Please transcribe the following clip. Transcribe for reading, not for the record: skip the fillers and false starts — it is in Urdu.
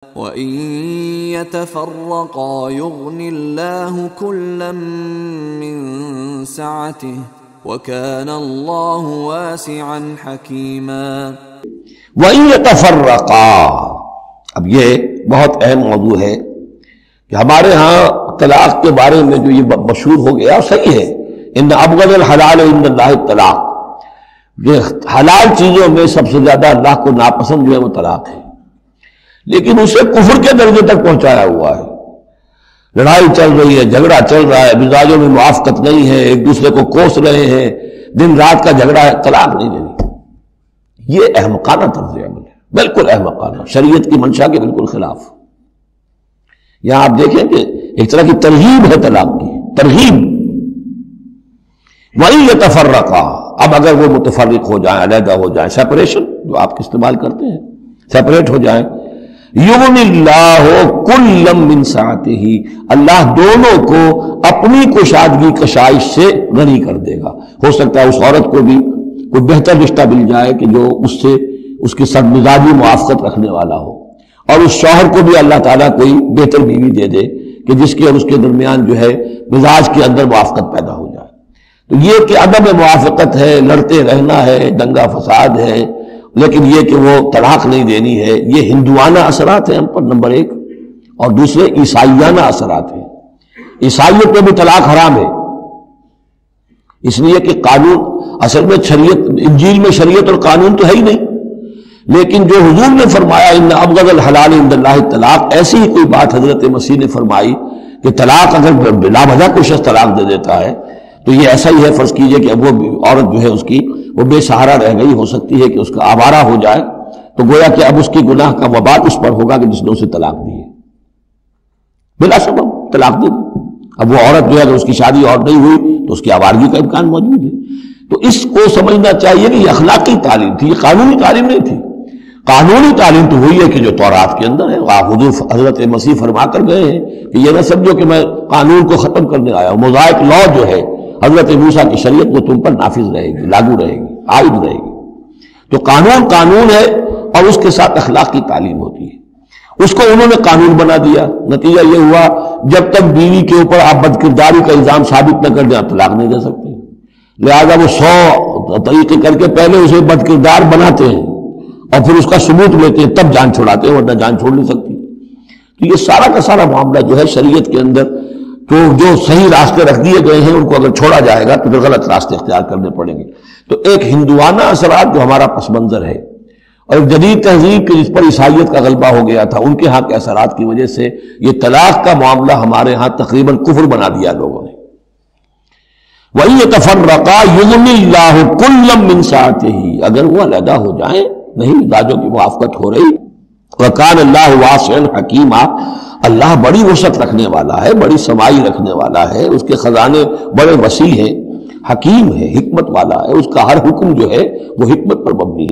وَإِن يَتَفَرَّقَا يُغْنِ اللَّهُ كُلًّا مِّن سَعَتِهِ وَكَانَ اللَّهُ وَاسِعًا حَكِيمًا۔ وَإِن يَتَفَرَّقَا، اب یہ بہت اہم موضوع ہے کہ ہمارے ہاں طلاق کے بارے میں جو یہ مشہور ہو گیا صحیح ہے، ان ابغض الحلال عند اللہ الطلاق، یہ حلال چیزوں میں سب سے زیادہ اللہ کو ناپسند جو ہے وہ طلاق ہے، لیکن اسے کفر کے درجے تک پہنچایا ہوا ہے۔ لڑائی چل رہی ہے، جھگڑا چل رہا ہے، مزاجوں میں موافقت نہیں ہے، ایک دوسرے کو کوس رہے ہیں، دن رات کا جھگڑا ہے، طلاق نہیں دینی۔ یہ احمقانہ طرز عمل ہے، بالکل احمقانہ، شریعت کی منشا کے بالکل خلاف۔ یہاں آپ دیکھیں کہ ایک طرح کی ترغیب ہے طلاق کی، ترغیب۔ وَإِن يَتَفَرَّقَا، اب اگر وہ متفرق ہو جائیں، علیحدہ ہو جائیں، سیپریشن جو آپ استعمال کرتے ہیں، سیپریٹ ہو جائیں، یغن اللہ کلا من سعتہ، اللہ دونوں کو اپنی کشادگی کشائش سے غنی کر دے گا۔ ہو سکتا ہے اس عورت کو بھی کوئی بہتر رشتہ مل جائے کہ جو اس سے اس کی سب مزاجی موافقت رکھنے والا ہو، اور اس شوہر کو بھی اللہ تعالیٰ کوئی بہتر بیوی دے دے کہ جس کے اور اس کے درمیان جو ہے مزاج کے اندر موافقت پیدا ہو جائے۔ تو یہ کہ عدم موافقت ہے، لڑتے رہنا ہے، دنگا فساد ہے، لیکن یہ کہ وہ طلاق نہیں دینی ہے، یہ ہندوانہ اثرات ہیں ہم پر نمبر ایک، اور دوسرے عیسائیانہ اثرات ہیں۔ عیسائیت میں بھی طلاق حرام ہے، اس لیے کہ قانون اصل میں شریعت، انجیل میں شریعت اور قانون تو ہے ہی نہیں، لیکن جو حضور نے فرمایا ان ابغض الحلال عند اللہ الطلاق، ایسی ہی کوئی بات حضرت مسیح نے فرمائی کہ طلاق اگر بلا وجہ کوئی شخص طلاق دے دیتا ہے تو یہ ایسا ہی ہے، فرض کیجئے کہ اب وہ عورت جو ہے اس کی وہ بے سہارا رہ گئی، ہو سکتی ہے کہ اس کا آوارہ ہو جائے، تو گویا کہ اب اس کی گناہ کا وبال اس پر ہوگا کہ جس نے اسے طلاق دی ہے، بلا سبب طلاق دی۔ اب وہ عورت جو ہے اگر اس کی شادی اور نہیں ہوئی تو اس کی آوارگی کا امکان موجود ہے۔ تو اس کو سمجھنا چاہیے کہ یہ اخلاقی تعلیم تھی، یہ قانونی تعلیم نہیں تھی۔ قانونی تعلیم تو ہوئی ہے کہ جو تورات کے اندر ہے، حضور حضرت مسیح فرما کر گئے ہیں کہ یہ نہ سمجھو کہ میں قانون کو ختم کرنے آیا ہوں، موزائک لا جو ہے حضرت موسیٰ کی شریعت وہ تم پر نافذ رہے گی، لاگو رہے گی، عائد رہے گی۔ تو قانون قانون ہے، اور اس کے ساتھ اخلاق کی تعلیم ہوتی ہے۔ اس کو انہوں نے قانون بنا دیا، نتیجہ یہ ہوا جب تک بیوی کے اوپر آپ بدکرداری کا الزام ثابت نہ کر دیں آپ طلاق نہیں دے سکتے، لہذا وہ 100 طریقے کر کے پہلے اسے بدکردار بناتے ہیں اور پھر اس کا ثبوت لیتے ہیں، تب جان چھڑاتے ہیں، ورنہ جان چھوڑ نہیں سکتی۔ تو یہ سارا کا سارا معاملہ جو ہے شریعت کے اندر تو جو صحیح راستے رکھ دیے گئے ہیں ان کو اگر چھوڑا جائے گا تو پھر غلط راستے اختیار کرنے پڑیں گے۔ تو ایک ہندوانہ اثرات جو ہمارا پس منظر ہے، اور ایک جدید تہذیب کے جس پر عیسائیت کا غلبہ ہو گیا تھا، ان کے ہاں کے اثرات کی وجہ سے یہ طلاق کا معاملہ ہمارے ہاں تقریباً کفر بنا دیا لوگوں نے۔ وَإِن يَتَفَرَّقَا يُغْنِ اللَّهُ كُلًّا مِّن سَعَتِهِ، اگر وہ علیحدہ ہو جائیں، نہیں مزاجوں کی موافقت ہو رہی، وَكَانَ اللَّهُ وَاسِعًا حَكِيمًا، اللہ بڑی وسعت رکھنے والا ہے، بڑی سمائی رکھنے والا ہے، اس کے خزانے بڑے وسیع ہیں، حکیم ہے، حکمت والا ہے، اس کا ہر حکم جو ہے وہ حکمت پر مبنی ہے۔